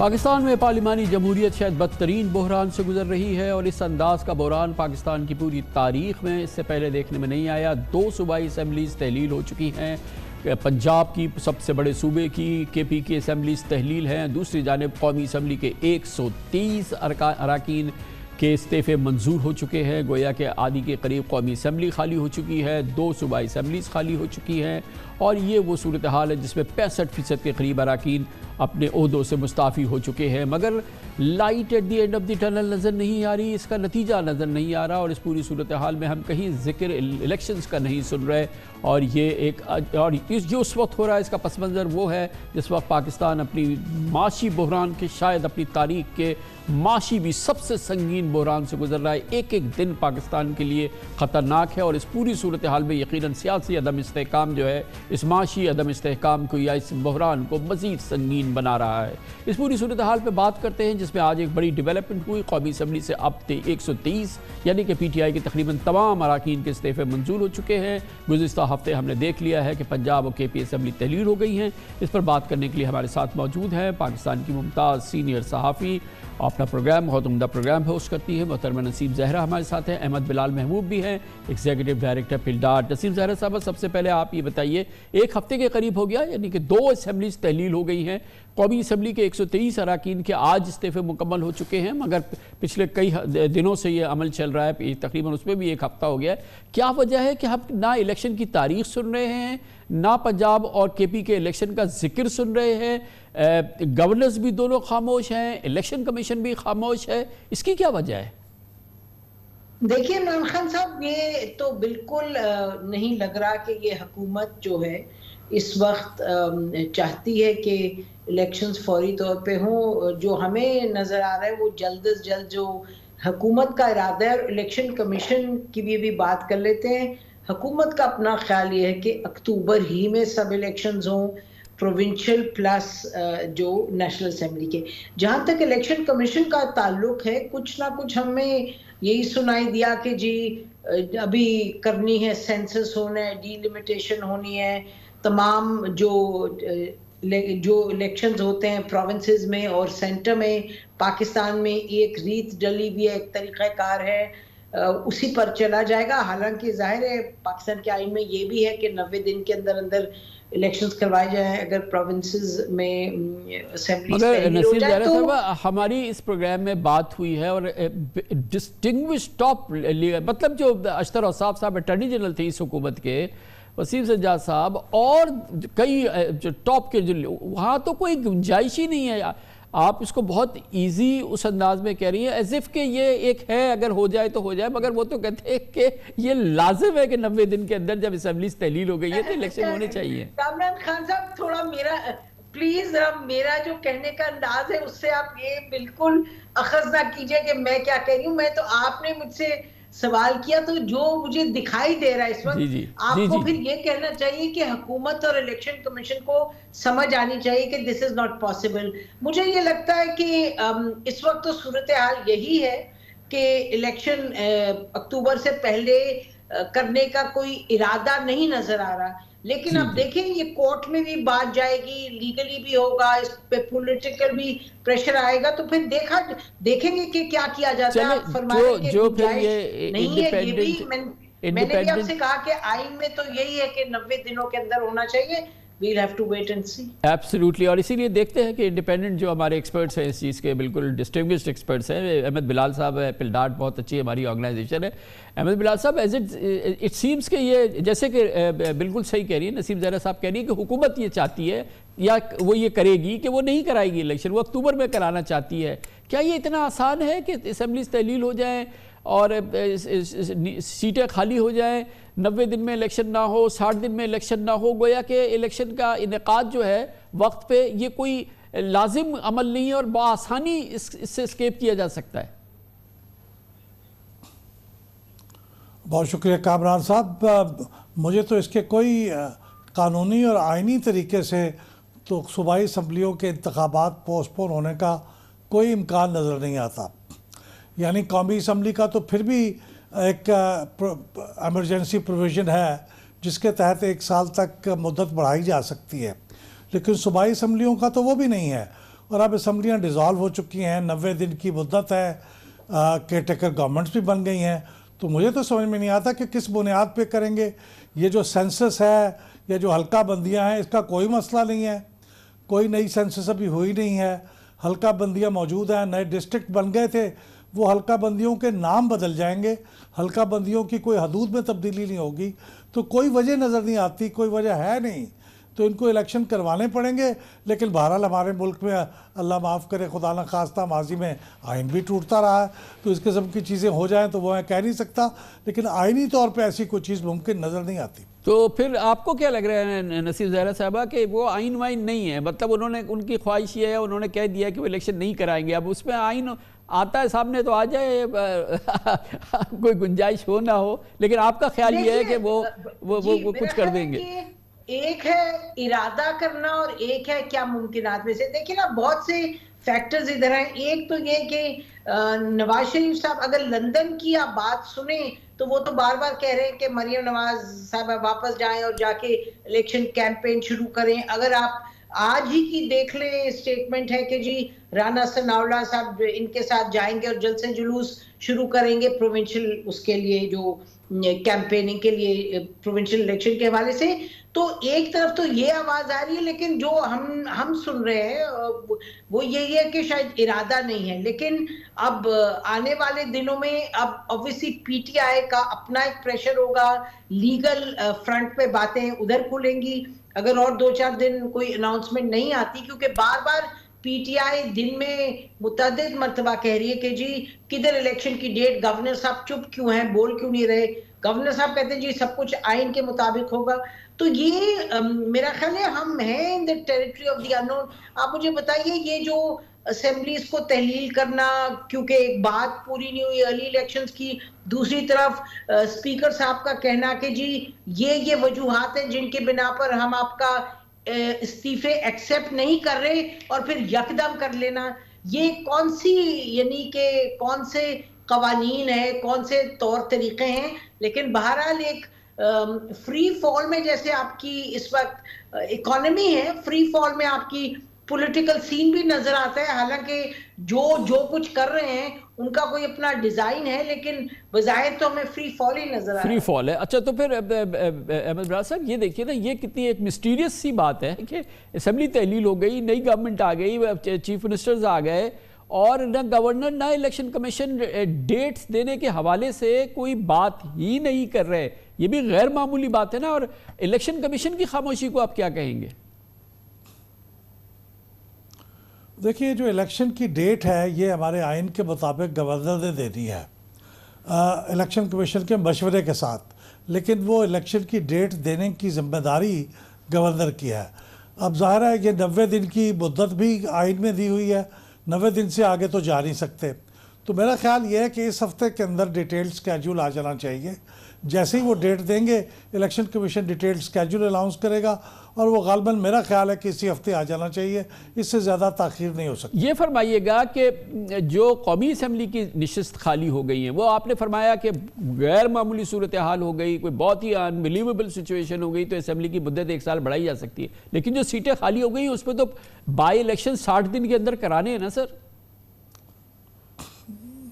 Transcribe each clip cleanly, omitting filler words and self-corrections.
पाकिस्तान में पार्लिमानी जमहूरियत शायद बदतरीन बहरान से गुजर रही है और इस अंदाज का बहरान पाकिस्तान की पूरी तारीख में इससे पहले देखने में नहीं आया। 2 सूबाई असम्बलीज तहलील हो चुकी हैं। पंजाब की सबसे बड़े सूबे की KP की असम्बलीज तहलील हैं। दूसरी जानिब कौमी असम्बली के 130 अरकान के इस्तीफ़े मंजूर हो चुके हैं। गोया के आधी के करीब कौमी असम्बली खाली हो चुकी है, 2 सूबाई असम्बलीज खाली हो चुकी हैं और ये वो सूरत हाल है जिसमें 65% के करीब अरकान अपने ओहदों से मुस्ताफ़ी हो चुके हैं। मगर light at the end of the tunnel नज़र नहीं आ रही, इसका नतीजा नज़र नहीं आ रहा और इस पूरी सूरत हाल में हम कहीं जिक्र इलेक्शंस का नहीं सुन रहे। और ये जो उस वक्त हो रहा है इसका पस मंज़र वो है जिस वक्त पाकिस्तान अपनी माशी बहरान के शायद अपनी तारीख के माशी भी सबसे संगीन बहरान से गुजर रहा है। एक एक दिन पाकिस्तान के लिए ख़तरनाक है और इस पूरी सूरत हाल में यकीनन सियासी अदम इस्तेहकाम जो है इस माशी अदम इस्तेहकाम को या इस बहरान को मज़ीद संगीन बना रहा है। इस पूरी सूरत हाल पर बात करते हैं जिसमें आज एक बड़ी डेवलपमेंट हुई। कौमी असम्बली से अब 130 यानी कि PTI के तकरीबन तमाम अरकान के इस्तीफ़े मंजूर हो चुके हैं। गुज़िश्ता हफ्ते हमने देख लिया है कि पंजाब और KP असम्बली तहलील हो गई हैं। इस पर बात करने के लिए हमारे साथ मौजूद हैं पाकिस्तान की मुमताज़ सीनियर सहाफ़ी, अपना प्रोग्राम बहुत उम्दा प्रोग्राम होस्ट करती है मोहतरमा नसीम ज़हरा हमारे साथ हैं। अहमद बिलाल महबूब भी हैं, एग्जीक्यूटिव डायरेक्टर पिलडाट। नसीम ज़हरा साहब, सबसे पहले आप ये बताइए, एक हफ्ते के करीब हो गया यानी कि 2 असम्बलीज तहलील हो गई हैं। कौमी असम्बली के 123 अरकान के आज इस्तीफ़े मुकम्मल हो चुके हैं मगर पिछले कई दिनों से ये अमल चल रहा है, तकरीबन उसमें भी एक हफ्ता हो गया है। क्या वजह है कि हम ना इलेक्शन की तारीख सुन रहे हैं, ना पंजाब और KP के इलेक्शन का जिक्र सुन रहे हैं, गवर्नर्स भी दोनों खामोश हैं, इलेक्शन कमीशन भी खामोश है, इसकी क्या वजह है? देखिए इमरान खान साहब, ये तो बिल्कुल नहीं लग रहा कि ये हुकूमत जो है इस वक्त चाहती है कि इलेक्शंस फौरी तौर पे हों। जो हमें नज़र आ रहा है वो जल्द से जल्द जो हुकूमत का इरादा है, और इलेक्शन कमीशन की भी बात कर लेते हैं। हुकूमत का अपना ख्याल ये है कि अक्टूबर ही में सब इलेक्शंस हों, प्रोविंशियल प्लस जो नेशनल असेंबली के। जहाँ तक इलेक्शन कमीशन का ताल्लुक है, कुछ ना कुछ हमें यही सुनाई दिया कि जी अभी करनी है, सेंसस होना है, डीलिमिटेशन होनी है, तमाम जो इलेक्शंस होते हैं प्रोविंसेस में और सेंटर में पाकिस्तान में एक रीत डली हुई है, एक तरीक़ाकार है, उसी पर चला जाएगा। हालांकि जाहिर है पाकिस्तान के आइन में ये भी है कि 90 दिन के अंदर अंदर इलेक्शंस करवाए जाएं अगर प्रोविंसेस में असेंबली। मगर नसीम ज़हरा साहब, हमारी इस प्रोग्राम में बात हुई है और डिस्टिंग्विश टॉप मतलब जो अशतर औसाफ साहब अटॉर्नी जनरल थे इस हुकूमत के, वसीम सज्जाद साहब और कई जो टॉप के जो वहाँ तो कोई गुंजाइश ही नहीं है। आप इसको बहुत इजी उस अंदाज में कह रही हैं एज इफ के ये एक है, अगर हो जाए तो हो जाए, मगर वो तो कहते हैं कि ये लाजिम है कि 90 दिन के अंदर जब असेंबली तहलील हो गई है तो इलेक्शन होने चाहिए। इमरान खान साहब, थोड़ा मेरा जो कहने का अंदाज है उससे आप ये बिल्कुल अखज़ ना कीजिए कि मैं क्या कह रही हूँ। मैं तो आपने मुझसे सवाल किया तो जो मुझे दिखाई दे रहा है इस वक्त आपको फिर ये कहना चाहिए कि हुकूमत और इलेक्शन कमीशन को समझ आनी चाहिए कि दिस इज नॉट पॉसिबल। मुझे ये लगता है कि इस वक्त तो सूरत हाल यही है कि इलेक्शन अक्टूबर से पहले करने का कोई इरादा नहीं नजर आ रहा, लेकिन अब देखें ये कोर्ट में भी बात जाएगी, लीगली भी होगा, इस पे पॉलिटिकल भी प्रेशर आएगा, तो फिर देखेंगे कि क्या किया जाता है। जो फिर ये नहीं है, ये भी मैंने भी आपसे कहा कि आइन में तो यही है कि 90 दिनों के अंदर होना चाहिए। We'll have to wait and see. Absolutely, और इसीलिए देखते हैं कि इंडिपेंडेंट जो हमारे एक्सपर्ट्स हैं इस चीज़ के, बिल्कुल डिस्टिंग्विश्ड एक्सपर्ट्स हैं। अहमद बिलाल साहब है, पिलडाट बहुत अच्छी हमारी ऑर्गेनाइजेशन है। अहमद बिलाल साहब, एज इट सीम्स कि ये जैसे कि बिल्कुल सही कह रही है नसीम ज़हरा साहब, कह रही है कि हुकूमत ये चाहती है या वो ये करेगी कि वो नहीं कराएगी इलेक्शन, वो अक्टूबर में कराना चाहती है। क्या ये इतना आसान है कि असम्बली तहलील हो जाएँ और सीटें खाली हो जाएँ, 90 दिन में इलेक्शन ना हो, 60 दिन में इलेक्शन ना हो? गोया कि इलेक्शन का इनेकाद जो है वक्त पे ये कोई लाजिम अमल नहीं है और बआसानी इससे स्केप किया जा सकता है। बहुत शुक्रिया कामरान साहब। मुझे तो इसके कोई कानूनी और आइनी तरीके से तो सूबाई असम्बलियों के इंतखाबात पोस्टपोन होने का कोई इम्कान नज़र नहीं आता। यानी कौमी असम्बली का तो फिर भी एक एमरजेंसी प्रोविज़न है जिसके तहत 1 साल तक मुद्दत बढ़ाई जा सकती है, लेकिन सूबाई असम्बलियों का तो वो भी नहीं है। और अब असम्बलियाँ डिज़ोल्व हो चुकी हैं, 90 दिन की मुद्दत है, केयर टेकर गवर्नमेंट्स भी बन गई हैं। तो मुझे तो समझ में नहीं आता कि किस बुनियाद पे करेंगे। ये जो सेंसस है या जो हल्का बंदियाँ हैं, इसका कोई मसला नहीं है, कोई नई सेंसस अभी हुई नहीं है, हल्का बंदियाँ मौजूद हैं, नए डिस्ट्रिक्ट बन गए थे, वो हल्का बंदियों के नाम बदल जाएंगे, हल्का बंदियों की कोई हदूद में तब्दीली नहीं होगी। तो कोई वजह नज़र नहीं आती, कोई वजह है नहीं, तो इनको इलेक्शन करवाने पड़ेंगे। लेकिन बहरहाल हमारे मुल्क में अल्लाह माफ़ करे, खुदा न खास्ता माजी में आइन भी टूटता रहा है, तो इस किस्म की चीज़ें हो जाएं तो वो मैं कह नहीं सकता, लेकिन आइनी तौर पे ऐसी कोई चीज़ मुमकिन नज़र नहीं आती। तो फिर आपको क्या लग रहा है नसीब ज़हरा साहबा कि वो आइन वाइन नहीं है, मतलब उन्होंने, उनकी ख्वाहिश ये है, उन्होंने कह दिया कि वो इलेक्शन नहीं कराएंगे, अब उसमें आइन आता है सामने तो आ जाए, कोई गुंजाइश हो ना हो, लेकिन आपका ख्याल ये है कि वो कुछ कर देंगे। एक है इरादा करना और एक है क्या मुमकिनात में से। देखिए ना, बहुत से फैक्टर्स इधर हैं। एक तो ये कि नवाज शरीफ साहब अगर लंदन की आप बात सुने तो वो तो बार बार कह रहे हैं कि मरियम नवाज साहब वापस जाएं और जाके इलेक्शन कैंपेन शुरू करें। अगर आप आज ही की देख ले, स्टेटमेंट है कि जी राना सनाउल्लाह साहब इनके साथ जाएंगे और जल्द से जुलूस शुरू करेंगे प्रोविंशियल उसके लिए, जो कैंपेनिंग के लिए प्रोविंशियल इलेक्शन के हवाले से। तो एक तरफ तो ये आवाज आ रही है, लेकिन जो हम सुन रहे हैं वो यही है कि शायद इरादा नहीं है। लेकिन अब आने वाले दिनों में अब ऑब्वियसली पीटीआई का अपना एक प्रेशर होगा, लीगल फ्रंट पे बातें उधर खुलेंगी अगर और 2-4 दिन कोई अनाउंसमेंट नहीं आती, क्योंकि बार बार पीटीआई दिन में मुतअद्दिद मर्तबा कह रही है कि जी किधर इलेक्शन की डेट, गवर्नर साहब चुप क्यों हैं, बोल क्यों नहीं रहे। गवर्नर साहब कहते हैं जी सब कुछ आइन के मुताबिक होगा। तो ये मेरा ख्याल है हम हैं in the territory of the unknown. आप मुझे बताइए, ये जो असेंबलीज को तहलील करना, क्योंकि एक बात पूरी नहीं हुई अर्ली इलेक्शंस की, दूसरी तरफ स्पीकर साहब का कहना कि जी ये वजूहात हैं जिनके बिना पर हम आपका इस्तीफे एक्सेप्ट नहीं कर रहे, और फिर यकदम कर लेना, ये कौन सी, यानी कि कौन से कवानीन है, कौन से तौर तरीके हैं। लेकिन बहरहाल एक फ्री फॉल में, जैसे आपकी इस वक्त इकोनॉमी है, फ्री फॉल में आपकी पॉलिटिकल सीन भी नजर आता है। हालांकि जो कुछ कर रहे हैं उनका कोई अपना डिजाइन है, लेकिन बज़ाहिर तो हमें फ्री फॉल ही नजर आ रहा है। फ्री फॉल है। अच्छा, तो फिर अहमद बरार साहब ये देखिए ना, ये कितनी एक मिस्टीरियस सी बात है कि असेंबली तहलील हो गई, नई गवर्नमेंट आ गई, चीफ मिनिस्टर्स आ गए, और न गवर्नर ना इलेक्शन कमीशन डेट्स देने के हवाले से कोई बात ही नहीं कर रहे। ये भी गैर मामूली बात है ना। और इलेक्शन कमीशन की खामोशी को आप क्या कहेंगे? देखिए, जो इलेक्शन की डेट है ये हमारे आइन के मुताबिक गवर्नर ने देनी है इलेक्शन कमीशन के मशवरे के साथ, लेकिन वो इलेक्शन की डेट देने की जिम्मेदारी गवर्नर की है। अब ज़ाहिर है ये 90 दिन की मुद्दत भी आइन में दी हुई है, 90 दिन से आगे तो जा नहीं सकते। तो मेरा ख्याल ये है कि इस हफ्ते के अंदर डिटेल स्केड्यूल आ जाना चाहिए। जैसे ही वो डेट देंगे, election commission detail schedule announce करेगा, और वो गालबन मेरा ख्याल है कि इसी हफ्ते आ जाना चाहिए, इससे ज़्यादा ताख़ीर नहीं हो सकती। ये फरमाइएगा कि जो कौमी असम्बली की नशिस्त खाली हो गई हैं, वो आपने फरमाया कि गैर मामूली सूरत हाल हो गई, कोई बहुत ही अनबिलीवेबल सिचुएशन हो गई, तो असम्बली की मुद्दत 1 साल बढ़ाई जा सकती है। लेकिन जो सीटें खाली हो गई उस पर तो बाई इलेक्शन 60 दिन के अंदर कराने हैं ना सर?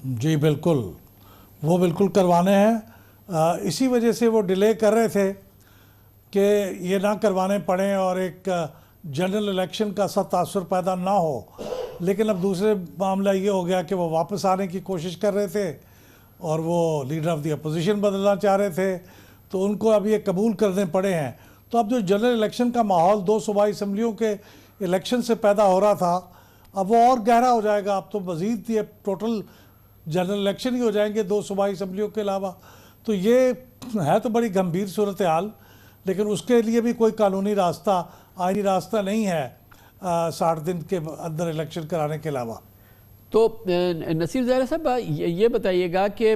जी बिल्कुल, वो बिल्कुल करवाने हैं। इसी वजह से वो डिले कर रहे थे कि ये ना करवाने पड़े और एक जनरल इलेक्शन का सा तासुर पैदा ना हो। लेकिन अब दूसरे मामला ये हो गया कि वो वापस आने की कोशिश कर रहे थे और वो लीडर ऑफ द अपोजिशन बदलना चाह रहे थे, तो उनको अब ये कबूल करने पड़े हैं। तो अब जो जनरल इलेक्शन का माहौल 2 सूबाई असम्बलियों के इलेक्शन से पैदा हो रहा था, अब वो और गहरा हो जाएगा। अब तो मज़ीद ये टोटल जनरल इलेक्शन ही हो जाएंगे 2 सूबाई असम्बलियों के अलावा। तो ये है तो बड़ी गंभीर सूरत हाल, लेकिन उसके लिए भी कोई कानूनी रास्ता, आईनी रास्ता नहीं है 60 दिन के अंदर इलेक्शन कराने के अलावा। तो नसीब ज़हरा साहब ये बताइएगा कि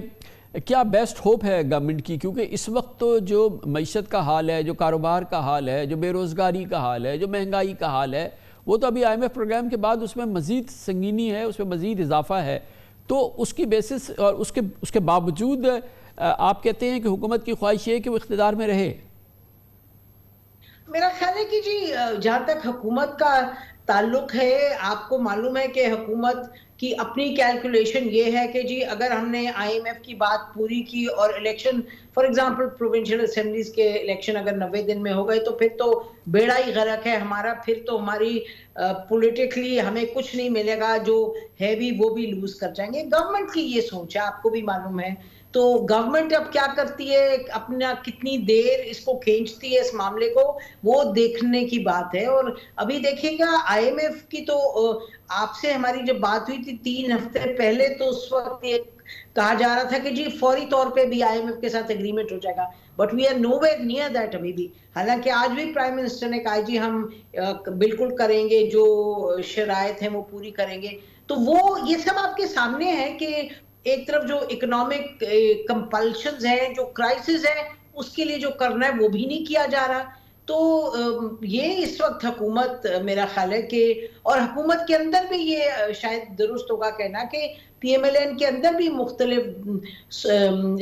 क्या बेस्ट होप है गवर्नमेंट की, क्योंकि इस वक्त तो जो मईशत का हाल है, जो कारोबार का हाल है, जो बेरोज़गारी का हाल है, जो महंगाई का हाल है, वो तो अभी IMF प्रोग्राम के बाद उसमें मज़ीद संगीनी है, उसमें मज़ीद इजाफा है। तो उसकी बेसिस और उसके बावजूद आप कहते हैं कि हुकूमत की ख्वाहिश है कि वो इख्तिदार में रहे। मेरा ख्याल है कि जी जहाँ तक हुकूमत का ताल्लुक है। आपको मालूम है कि हुकूमत की अपनी कैलकुलेशन ये है कि जी अगर हमने आईएमएफ की बात पूरी की और election for example provincial assemblies के इलेक्शन अगर 90 दिन में हो गए तो फिर तो बेड़ा ही गर्क है हमारा, फिर तो हमारी पॉलिटिकली हमें कुछ नहीं मिलेगा, जो है भी वो भी लूज कर जाएंगे। गवर्नमेंट की ये सोच है, आपको भी मालूम है। तो गवर्नमेंट अब क्या करती है, अपना कितनी देर इसको खींचती है इस मामले को, वो देखने की बात है। और अभी देखिएगा आईएमएफ की तो आपसे हमारी जब बात हुई थी 3 हफ्ते पहले, तो उस वक्त ये कहा जा रहा था कि जी फौरी तौर पे भी आईएमएफ के साथ एग्रीमेंट हो जाएगा, but we are nowhere near that अभी भी। हालांकि आज भी प्राइम मिनिस्टर ने कहा जी हम बिल्कुल करेंगे, जो शराइत है वो पूरी करेंगे। तो वो ये सब आपके सामने है कि एक तरफ जो इकोनॉमिक कंपल्शंस है, जो क्राइसिस है, उसके लिए जो करना है वो भी नहीं किया जा रहा। तो ये इस वक्त हुकूमत मेरा ख्याल है कि, और हुकूमत के अंदर भी ये शायद दुरुस्त होगा कहना कि पीएमएलएन के अंदर भी मुख्तलिफ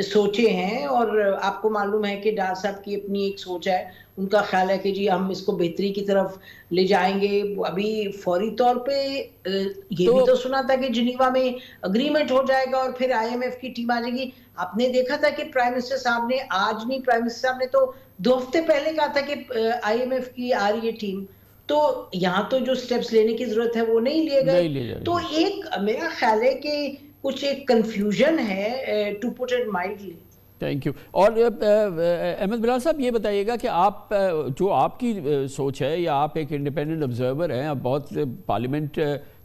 सोचे हैं, और आपको मालूम है कि डार साहब की अपनी एक सोच है, उनका ख्याल है कि जी हम इसको बेहतरी की तरफ ले जाएंगे। अभी फौरी तौर पे ये भी तो सुना था कि जिनीवा में अग्रीमेंट हो जाएगा और फिर आईएमएफ की टीम आ जाएगी। आपने देखा था कि प्राइम मिनिस्टर साहब ने, आज नहीं, प्राइम मिनिस्टर साहब ने तो 2 हफ्ते पहले कहा था कि आईएमएफ की आ रही है टीम। तो यहाँ तो जो स्टेप्स लेने की जरूरत है वो नहीं लिए गए। तो एक मेरा ख्याल है कि कुछ एक कंफ्यूजन है, to put it mildly. Thank you. और अहमद बिलाल साहब ये बताइएगा कि आप जो आपकी सोच है, या आप एक इंडिपेंडेंट ऑब्जर्वर हैं, आप बहुत पार्लियामेंट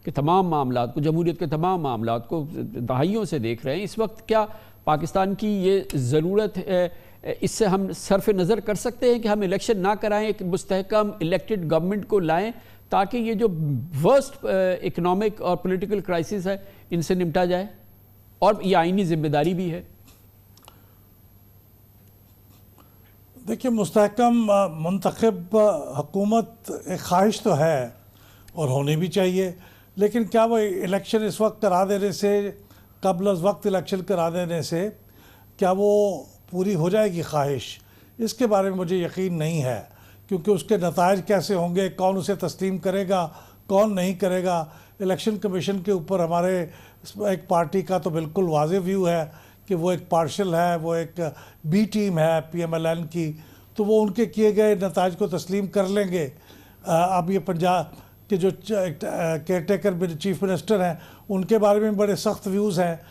के तमाम मामलात को, जमहूरियत के तमाम मामलात को दहाइयों से देख रहे हैं। इस वक्त क्या पाकिस्तान की ये ज़रूरत है, इससे हम सरफ नज़र कर सकते हैं कि हम इलेक्शन ना कराएं, एक मुस्तहकम इलेक्टेड गवर्नमेंट को लाएं, ताकि ये जो वर्स्ट इकनॉमिक और पॉलिटिकल क्राइसिस है इनसे निपटा जाए, और ये आईनी जिम्मेदारी भी है? देखिए, मुस्तहकम मुंतखब हुकूमत एक ख्वाहिश तो है और होनी भी चाहिए, लेकिन क्या वो इलेक्शन इस वक्त करा देने से, कबल अज़ वक्त इलेक्शन करा देने से क्या वो पूरी हो जाएगी ख्वाहिश? इसके बारे में मुझे यकीन नहीं है, क्योंकि उसके नताइज कैसे होंगे, कौन उसे तस्लीम करेगा, कौन नहीं करेगा। इलेक्शन कमीशन के ऊपर हमारे एक पार्टी का तो बिल्कुल वाज़ेह व्यू है कि वो एक पार्शल है, वो एक बी टीम है पीएमएलएन की, तो वो उनके किए गए नताइज को तस्लीम कर लेंगे। अब ये पंजाब के जो केयर टेकर चीफ मिनिस्टर हैं, उनके बारे में बड़े सख्त व्यूज़ हैं